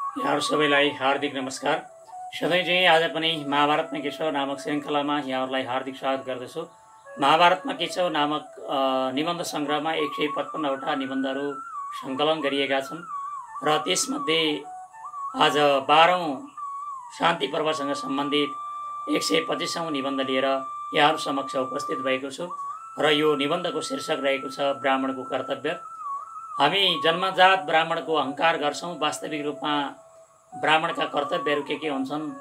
यहाँहरू सबैलाई हार्दिक नमस्कार। सधैँ चाहिँ आज पनि महाभारतमा के छ नामक श्रृङ्खलामा यहाँहरूलाई हार्दिक स्वागत गर्दछु। महाभारतमा के छ नामक निबन्ध सङ्ग्रहमा 155वटा निबन्धहरू सङ्कलन गरिएका छन् र त्यसमध्ये आज 12औं शान्ति पर्वसँग सम्बन्धित 125औं निबन्ध लिएर यहाँहरू समक्ष उपस्थित भएको छु र यो निबन्धको शीर्षक रहेको छ ब्राह्मणको कर्तव्य। हामी जन्मजात ब्राह्मणको अहङ्कार गर्छौँ। वास्तविक रूपमा ब्राह्मणका कर्तव्यहरू के हुन्छन्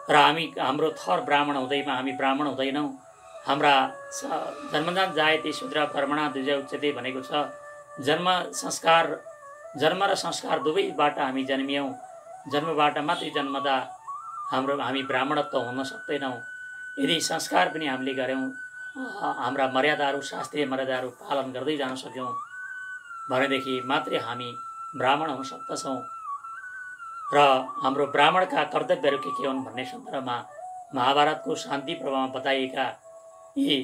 र हाम्रो थर ब्राह्मण हुँदैमा हामी ब्राह्मण हुँदैनौँ। हाम्रा जन्मजात जायते शूद्र कर्मणा द्विजा उच्यते भनेको छ। जन्म र संस्कार दुवैबाट हामी जन्मियौँ। जन्मबाट मात्रै जन्मदा हामी ब्राह्मणत्व हुन सक्दैनौँ। यदि संस्कार पनि हामीले गऱ्यौँ, हाम्रा मर्यादाहरू शास्त्रीय मर्यादाहरू पालन गर्दै जान सक्यौँ भनेदेखि मात्रै हामी ब्राह्मण हुन सक्दछौँ। र हाम्रो ब्राह्मणका कर्तव्यहरू के हुन् भन्ने सन्दर्भमा महाभारतको शान्ति पर्वमा बताइएका यी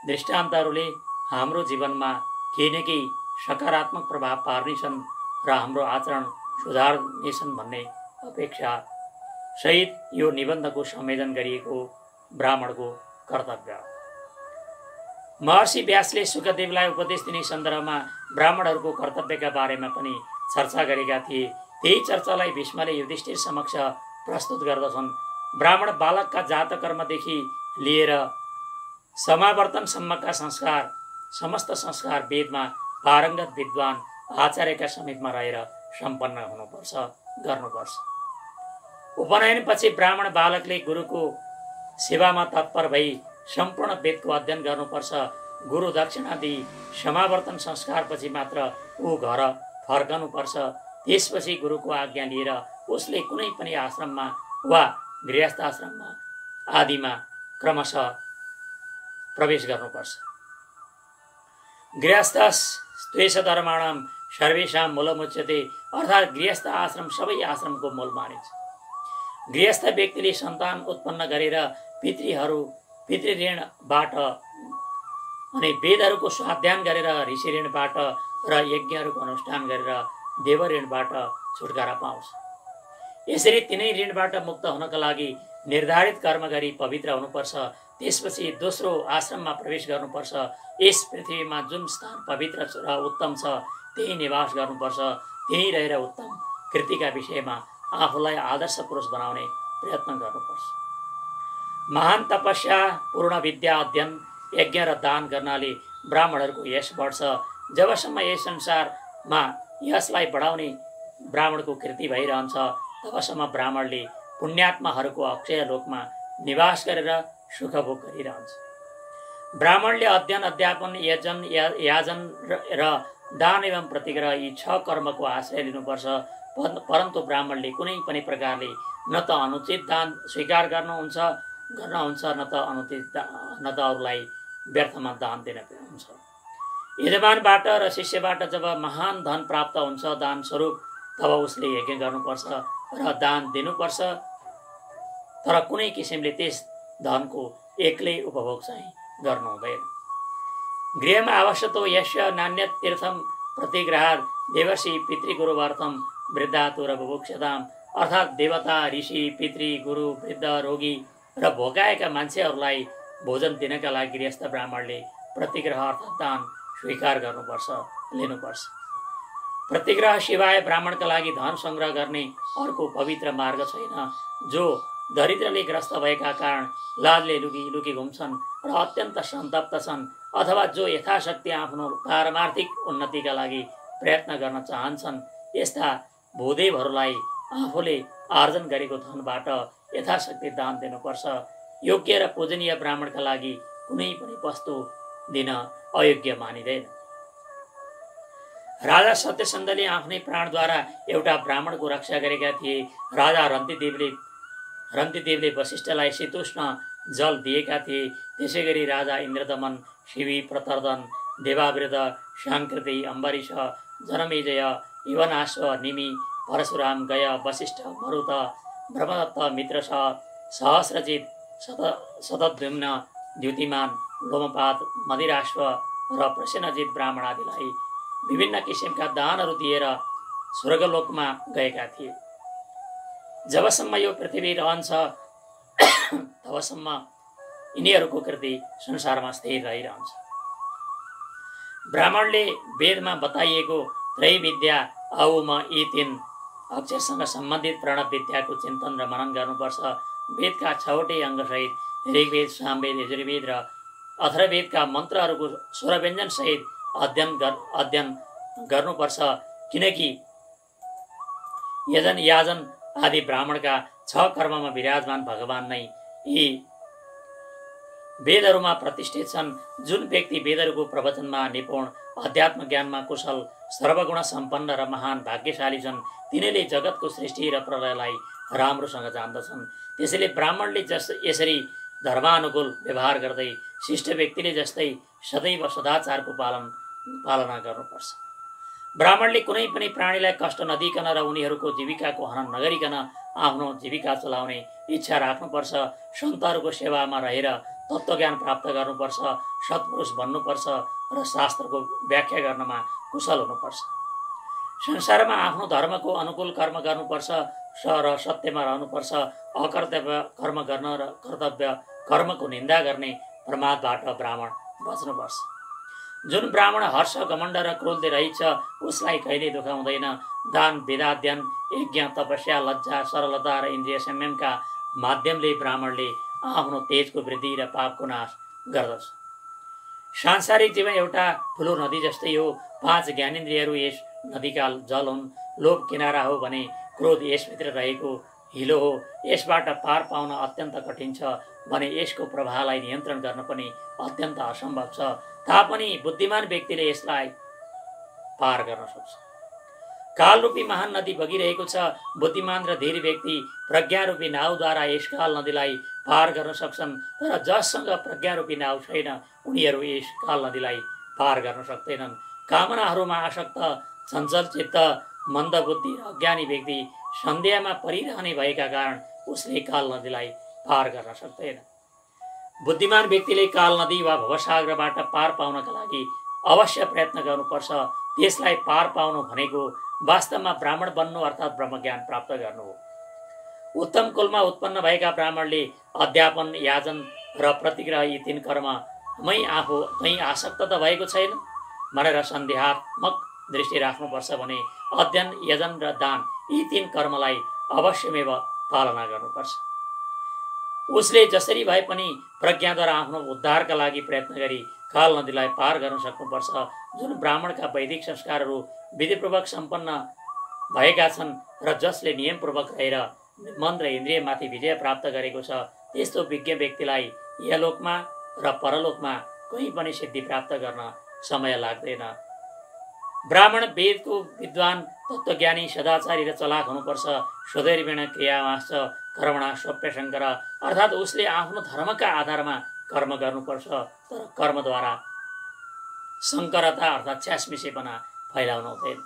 दृष्टान्तहरूले हाम्रो जीवनमा केही न केही सकारात्मक प्रभाव पार्नेछन् र हाम्रो आचरण सुधार्नेछन् भन्ने अपेक्षा सहित यो निबन्धको संयोजन गरिएको ब्राह्मणको कर्तव्य। महर्षि व्यासले शुकदेवलाई उपदेश दिने सन्दर्भमा ब्राह्मणहरूको कर्तव्यका बारेमा पनि चर्चा गरेका थिए। त्यही चर्चालाई भीष्मले युधिष्ठिर समक्ष प्रस्तुत गर्दछन्। ब्राह्मण बालकका जातकर्मदेखि लिएर समावर्तनसम्मका संस्कार, समस्त संस्कार वेदमा पारङ्गत विद्वान आचार्यका समीपमा रहेर सम्पन्न हुनुपर्छ, गर्नुपर्छ। उपनयनपछि ब्राह्मण बालकले गुरुको सेवामा तत्पर भई सम्पूर्ण वेदको अध्ययन गर्नुपर्छ। गुरु दक्षिणा दिई समावर्तन संस्कारपछि मात्र ऊ घर फर्कनुपर्छ। त्यसपछि गुरुको आज्ञा लिएर उसले कुनै पनि आश्रममा वा गृहस्थ आश्रममा आदिमा क्रमशः प्रवेश गर्नुपर्छ। गृहस्थस्त्वेषधर्माणां सर्वेषां मूलमुच्यते, अर्थात् गृहस्थ आश्रम सबै आश्रमको मूल मानिन्छ। गृहस्थ व्यक्तिले सन्तान उत्पन्न गरेर पितृ ऋणबाट अनि वेदहरूको स्वाध्यान गरेर ऋषि ऋणबाट र यज्ञहरूको अनुष्ठान गरेर देव ऋणबाट छुटकारा पाउँछ। यसरी तिनै ऋणबाट मुक्त हुनका लागि निर्धारित कर्म गरी पवित्र हुनुपर्छ। त्यसपछि दोस्रो आश्रममा प्रवेश गर्नुपर्छ। यस पृथ्वीमा जुन स्थान पवित्र र उत्तम छ त्यही निवास गर्नुपर्छ। त्यही रहेर उत्तम कृतिका विषयमा आफूलाई आदर्श पुरुष बनाउने प्रयत्न गर्नुपर्छ। महान तपस्या, पूर्ण विद्या अध्ययन, यज्ञ र दान गर्नाले ब्राह्मणहरूको यश बढ्छ। जबसम्म यस संसारमा यसलाई बढाउने ब्राह्मणको कृति भइरहन्छ तबसम्म ब्राह्मणले पुण्यात्माहरूको अक्षय लोकमा निवास गरेर सुखभोग गरिरहन्छ। ब्राह्मणले अध्ययन, अध्यापन, याजन र दान एवं प्रतिग्रह यी 6 कर्मको आश्रय लिनुपर्छ। परन्तु ब्राह्मणले कुनै पनि प्रकारले न त अनुचित दान स्वीकार गर्नुहुन्छ न त अरूलाई व्यर्थमा दान दिन हुन्छ। यजमानबाट र शिष्यबाट जब महान धन प्राप्त हुन्छ दान स्वरूप, तब उसले यज्ञ गर्नुपर्छ र दान दिनुपर्छ। तर कुनै किसिमले त्यस धनको एक्लै उपभोग चाहिँ गर्नु हुँदैन। गृहमा आवश्यतो यस्य नान्यत तीर्थम प्रतिग्रहात् देवसी पितृगुरुवार्थम वृद्धातु र बुभुक्षताम, अर्थात् देवता, ऋषि, पितृ, गुरु, वृद्ध, रोगी र भोकाएका मान्छेहरूलाई भोजन दिनका लागि गृहस्थ ब्राह्मणले प्रतिग्रह अर्थात् दान स्वीकार गर्नुपर्छ, लिनुपर्छ। प्रतिग्रह सिवाय ब्राह्मणका लागि धन सङ्ग्रह गर्ने अर्को पवित्र मार्ग छैन। जो दरिद्रले ग्रस्त भएका कारण लाजले लुकी घुम्छन् र अत्यन्त सन्तप्त छन्, अथवा जो यथाशक्ति आफ्नो पारमार्थिक उन्नतिका लागि प्रयत्न गर्न चाहन्छन्, यस्ता भूदेवहरूलाई आफूले आर्जन गरेको धनबाट यथाशक्ति दान दिनुपर्छ। योग्य र पूजनीय ब्राह्मणका लागि कुनै पनि वस्तु दिन अयोग्य मानिँदैन। राजा सत्यसन्धले आफ्नै प्राणद्वारा एउटा ब्राह्मणको रक्षा गरेका थिए। राजा रन्तिदेवले वशिष्ठलाई शीतोष्ण जल दिएका थिए। त्यसै गरी राजा इन्द्रदमन, शिवी, प्रतर्दन, देवावृत, शाङ्कृति, अम्बरीश, जनमेजय, युवनाश्व, निमि, परशुराम, गय, वशिष्ठ, मरुत, ब्रह्मदत्त, मित्रश, सहस्रजित, शतद्युम्न, द्युतिमान, लोमपाद, मदिराश्व र प्रसेनजित ब्राह्मण आदिलाई विभिन्न किसिमका दानहरू दिएर स्वर्गलोकमा गएका थिए। जबसम्म यो पृथ्वी रहन्छ तबसम्म यिनीहरूको कृति संसारमा स्थिर रहिरहन्छ। ब्राह्मणले वेदमा बताइएको त्रैविद्या औम यी 3 अक्षरसँग सम्बन्धित प्रणव विद्याको चिन्तन र मनन गर्नुपर्छ। वेदका 6वटै अङ्गसहित ऋग्वेद, सामवेद, यजुर्वेद र अथर्ववेदका मन्त्रहरूको स्वर व्यञ्जन सहित अध्ययन गर्नुपर्छ, किनकि यजन, याजन आदि ब्राह्मणका 6 कर्ममा विराजमान भगवान नै यी वेदहरूमा प्रतिष्ठित छन्। जुन व्यक्ति वेदहरूको प्रवचनमा निपुण, अध्यात्म ज्ञानमा कुशल, सर्वगुण सम्पन्न र महान भाग्यशाली छन्, तिनीले जगतको सृष्टि र प्रलयलाई राम्रोसँग जान्दछन्। त्यसैले ब्राह्मणले यसरी धर्मानुकूल व्यवहार गर्दै शिष्ट व्यक्तिले जस्तै सदैव सदाचारको पालना गर्नुपर्छ। ब्राह्मणले कुनै पनि प्राणीलाई कष्ट नदिकन र उनीहरूको जीविकाको हनन नगरिकन आफ्नो जीविका चलाउने इच्छा राख्नुपर्छ। सन्तहरूको सेवामा रहेर तत्त्वज्ञान प्राप्त गर्नुपर्छ, सत्पुरुष बन्नुपर्छ र शास्त्रको व्याख्या गर्नमा कुशल हुनुपर्छ। संसारमा आफ्नो धर्मको अनुकूल कर्म गर्नुपर्छ र सत्यमा रहनुपर्छ। अकर्तव्य कर्म गर्न र कर्तव्य कर्मको निन्दा गर्ने प्रमादबाट ब्राह्मण बच्नुपर्छ। जुन ब्राह्मण हर्ष, घमण्ड र क्रोधले रहित छ उसलाई कहिल्यै दुःख हुँदैन। दान, वेदाध्ययन, यज्ञ, तपस्या, लज्जा, सरलता र इन्द्रिय संयमका माध्यमले ब्राह्मणले आफ्नो तेजको वृद्धि र पापको नाश गर्दछ। सांसारिक जीवन एउटा ठुलो नदी जस्तै हो। 5 ज्ञानेन्द्रियहरू यस नदीका जल हुन्। लोभ किनारा हो भने क्रोध यसभित्र रहेको हिलो हो। यसबाट पार पाउन अत्यन्त कठिन छ भने यसको प्रवाहलाई नियन्त्रण गर्न पनि अत्यन्त असम्भव छ। तापनि बुद्धिमान व्यक्तिले यसलाई पार गर्न सक्छ। कालरूपी महान नदी बगिरहेको छ। बुद्धिमान र धीर व्यक्ति प्रज्ञारूपी नाउद्वारा यस काल नदीलाई पार गर्न सक्छन्, तर जससँग प्रज्ञारूपी नाउ छैन उनीहरू यस काल नदीलाई पार गर्न सक्दैनन्। कामनाहरूमा आसक्त, चञ्चल चित्त, मन्दबुद्धि र अज्ञानी व्यक्ति सन्देहमा परिरहने भएका कारण उसले काल नदीलाई पार गर्न सक्दैन। बुद्धिमान व्यक्तिले काल नदी वा भवसागरबाट पार पाउनका लागि अवश्य प्रयत्न गर्नुपर्छ। त्यसलाई पार पाउनु भनेको वास्तवमा ब्राह्मण बन्नु अर्थात् ब्रह्मज्ञान प्राप्त गर्नु हो। उत्तम कुलमा उत्पन्न भएका ब्राह्मणले अध्यापन, याजन र प्रतिग्रह यी 3 कर्ममै आफू कहीँ आसक्त त भएको छैन भनेर सन्देहात्मक दृष्टि राख्नुपर्छ भने अध्ययन, यजन र दान यी 3 कर्मलाई अवश्यमेव पालना गर्नुपर्छ। उसले जसरी भए पनि प्रज्ञाद्वारा आफ्नो उद्धारका लागि प्रयत्न गरी काल नदीलाई पार गर्न सक्नुपर्छ। जुन ब्राह्मणका वैदिक संस्कारहरू विधिपूर्वक सम्पन्न भएका छन् र जसले नियमपूर्वक रहेर मन र इन्द्रियमाथि विजय प्राप्त गरेको छ त्यस्तो विज्ञ व्यक्तिलाई यलोकमा र परलोकमा कहीँ पनि सिद्धि प्राप्त गर्न समय लाग्दैन। ब्राह्मण वेदको विद्वान, तत्त्वज्ञानी, सदाचारी र चलाक हुनुपर्छ। स्वधैर्येण क्रियामाश्च कर्मणा स्वप्यशङ्कर अर्थात् उसले आफ्नो धर्मका आधारमा कर्म गर्नुपर्छ, तर कर्मद्वारा शङ्करता अर्थात् छ्यासमिसेपना फैलाउनु हुँदैन।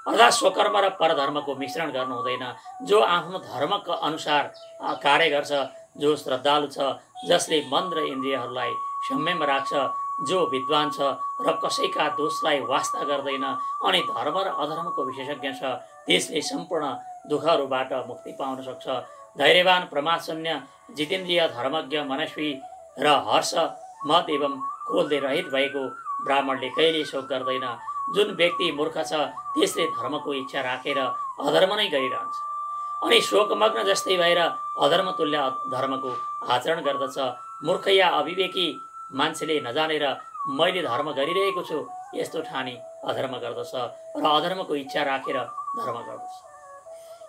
अर्थात् स्वकर्म र परधर्मको मिश्रण गर्नु हुँदैन। जो आफ्नो धर्मका अनुसार कार्य गर्छ, जो श्रद्धालु छ, जसले मन र इन्द्रियहरूलाई संयममा राख्छ, जो विद्वान छ र कसैका दोषलाई वास्ता गर्दैन अनि धर्म र अधर्मको विशेषज्ञ छ, त्यसले सम्पूर्ण दुःखहरूबाट मुक्ति पाउन सक्छ। धैर्यवान, प्रमादशून्य, जितेन्द्रिय, धर्मज्ञ, मनस्वी र हर्ष, मद एवं क्रोधले रहित भएको ब्राह्मणले कहिले शोक गर्दैन। जुन व्यक्ति मूर्ख छ त्यसले धर्मको इच्छा राखेर अधर्म नै गरिरहन्छ अनि शोकमग्न जस्तै भएर अधर्म तुल्य धर्मको आचरण गर्दछ। मूर्ख या अविवेकी मान्छेले नजानेर मैले धर्म गरिरहेको छु यस्तो ठानी अधर्म गर्दछ र अधर्मको इच्छा राखेर धर्म गर्दछ।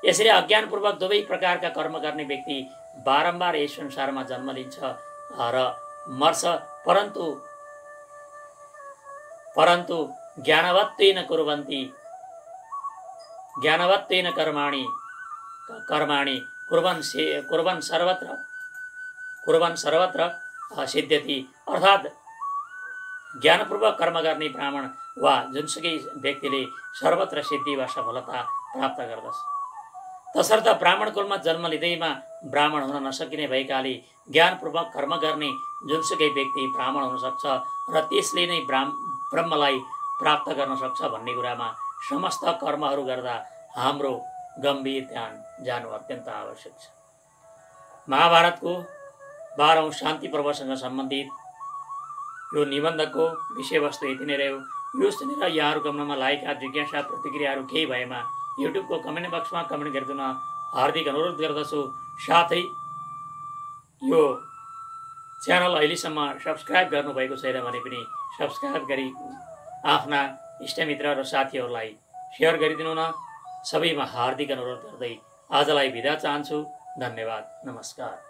यसरी अज्ञानपूर्वक दुवै प्रकारका कर्म गर्ने व्यक्ति बारम्बार यस संसारमा जन्म लिन्छ र मर्छ, परन्तु ज्ञानवत्वेन कर्माणि कुर्वन् सर्वत्र सिद्ध्यति अर्थात् ज्ञानपूर्वक कर्म गर्ने ब्राह्मण वा जुनसुकै व्यक्तिले सर्वत्र सिद्धि वा सफलता प्राप्त गर्दछ। तसर्थ ब्राह्मण कुलमा जन्म लिँदैमा ब्राह्मण हुन नसकिने भएकाले ज्ञानपूर्वक कर्म गर्ने जुनसुकै व्यक्ति ब्राह्मण हुन सक्छ र त्यसले नै ब्रह्मलाई प्राप्त गर्न सक्छ भन्ने कुरामा समस्त कर्महरू गर्दा हाम्रो गम्भीर ध्यान जानु अत्यन्त आवश्यक छ। महाभारतको 12औं शान्ति पर्वसँग सम्बन्धित यो निबन्धको विषयवस्तु यति नै रह्यो। यो सुनेर यहाँहरूको मनमा लागेका जिज्ञासा प्रतिक्रियाहरू केही भएमा युट्युबको कमेन्ट बक्समा कमेन्ट गरिदिन हार्दिक अनुरोध गर्दछु। साथै यो च्यानल अहिलेसम्म सब्स्क्राइब गर्नुभएको छैन भने पनि सब्स्क्राइब गरी आफ्ना इष्टमित्र र साथीहरूलाई सेयर गरिदिनु न। सबैमा हार्दिक अनुरोध गर्दै आजलाई बिदा चाहन्छु। धन्यवाद। नमस्कार।